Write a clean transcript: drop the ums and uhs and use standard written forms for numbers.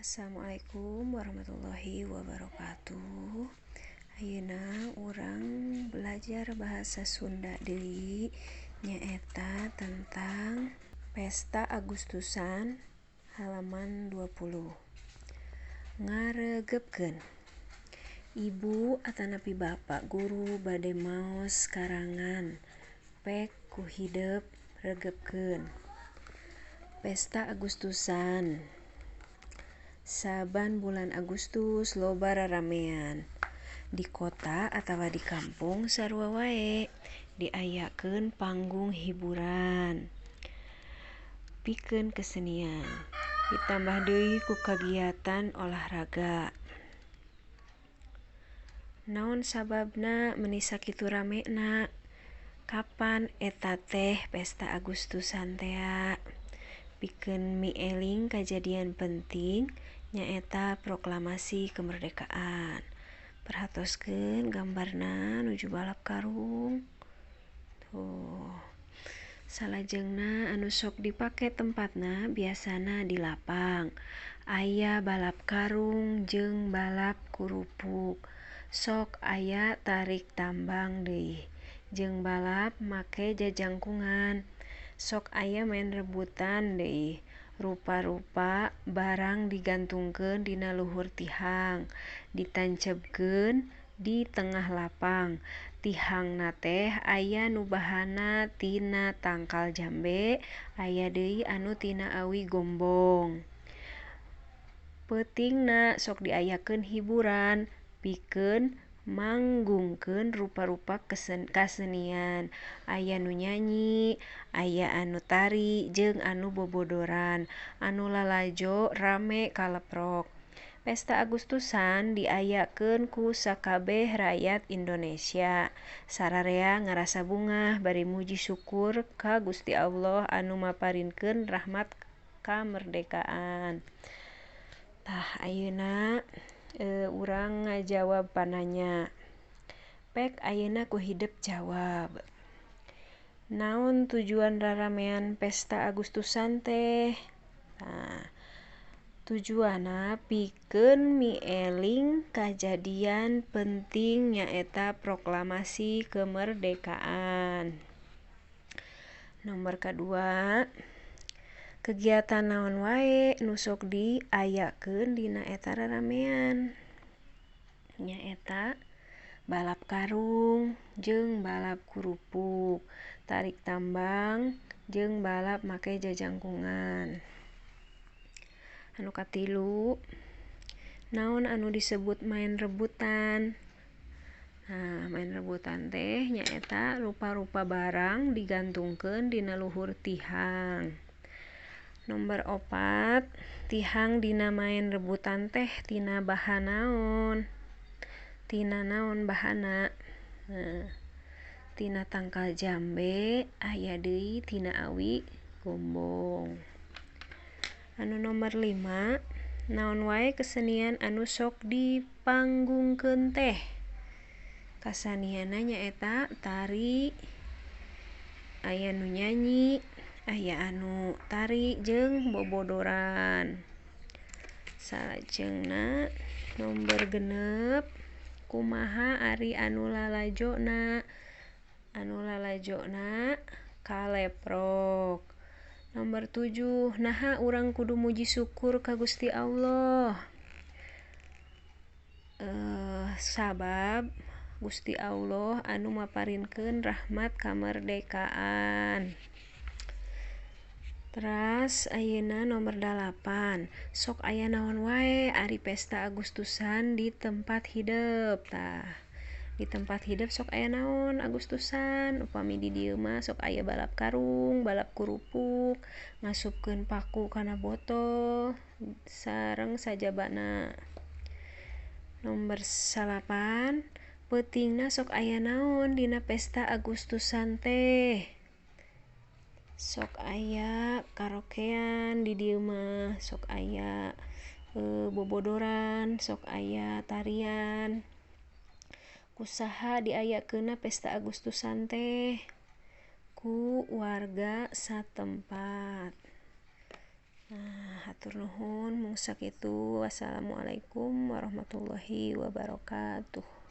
Assalamualaikum warahmatullahi wabarakatuh. Ayeuna urang belajar bahasa Sunda deui nyaeta tentang Pesta Agustusan halaman 20. Ngaregepkeun. Ibu atanapi bapak guru bade maos karangan pek ku hidep regepkeun. Pesta Agustusan. Saban bulan Agustus loba raramean. Di kota atawa di kampung sarua wae diayakeun panggung hiburan. Pikeun kesenian. Ditambah deui ku kagiatan olahraga. Naon sababna meuni sakitu ramena? Kapan eta teh Pesta Agustusan tea? Pikeun mieling kajadian penting nyaeta proklamasi kemerdekaan. Perhatoskeun gambarna nuju balap karung. Tuh. Salajengna anu sok dipake tempatna biasana di lapang. Aya balap karung jeung balap kurupuk. Sok aya tarik tambang deui. Jeung balap make jajangkungan. Sok aya main rebutan deui. Rupa-rupa barang digantungkeun dina luhur tihang, ditancepkeun di tengah lapang. Tihangna teh aya nu bahanna tina tangkal jambe, aya deui anu tina awi gombong. Peutingna sok diayakeun hiburan pikeun manggungkeun rupa-rupa kasenian. Aya nu nyanyi, aya anu tari jeung anu bobodoran. Anu lalajo rame kaleprok. Pesta Agustusan diayakeun ku sakabeh rakyat Indonesia. Sararea ngarasa bungah bari muji syukur ka Gusti Allah anu maparinkeun rahmat kamerdekaan. Tah ayeuna urang ngajawab pananya. Pek ayeuna ku hidep jawab. Naon tujuan raramean Pesta Agustusan teh? Nah, tujuanna pikeun mieling kajadian penting nyaeta proklamasi kemerdekaan. Nomor kadua, kegiatan naon wae nu sok diayakeun dina eta raramean? Nyaeta balap karung jeung balap kurupuk, tarik tambang jeung balap make jajangkungan. Anu katilu, naon anu disebut main rebutan? Nah, main rebutan teh nyaeta rupa-rupa barang digantungkeun dina luhur tihang. Nomor 4, tihang dina main rebutan teh tina bahan naon? Tina naon bahanna? Nah, tina tangkal jambe, aya deui tina awi gombong. Anu nomor 5, naon wae kesenian anu sok dipanggungkeun teh? Kasanianna nyaeta tari, aya nu nyanyi, aya anu tari jeung bobodoran. Salajengna nomor 6, kumaha ari anu lalajona? Anu lalajona kaleprok. Nomor 7, naha urang kudu muji syukur ka Gusti Allah? Sabab Gusti Allah anu maparinkeun rahmat kamerdekaan. Teras ayeuna nomor 8, sok aya naon wae ari Pesta Agustusan di tempat hidep. Tah, di tempat hidep sok aya naon Agustusan? Upami di dieu mah sok aya balap karung, balap kurupuk, ngasupkeun paku kana botol sareng sajabana. Nomor 8, peutingna sok aya naon dina Pesta Agustusan teh? Sok aya karaokean di dieu mah, sok aya bobodoran, sok aya tarian. Kusaha diayakeunna Pesta Agustusan teh? Ku warga satempat. Nah, hatur nuhun mung sakitu. Wassalamualaikum warahmatullahi wabarakatuh.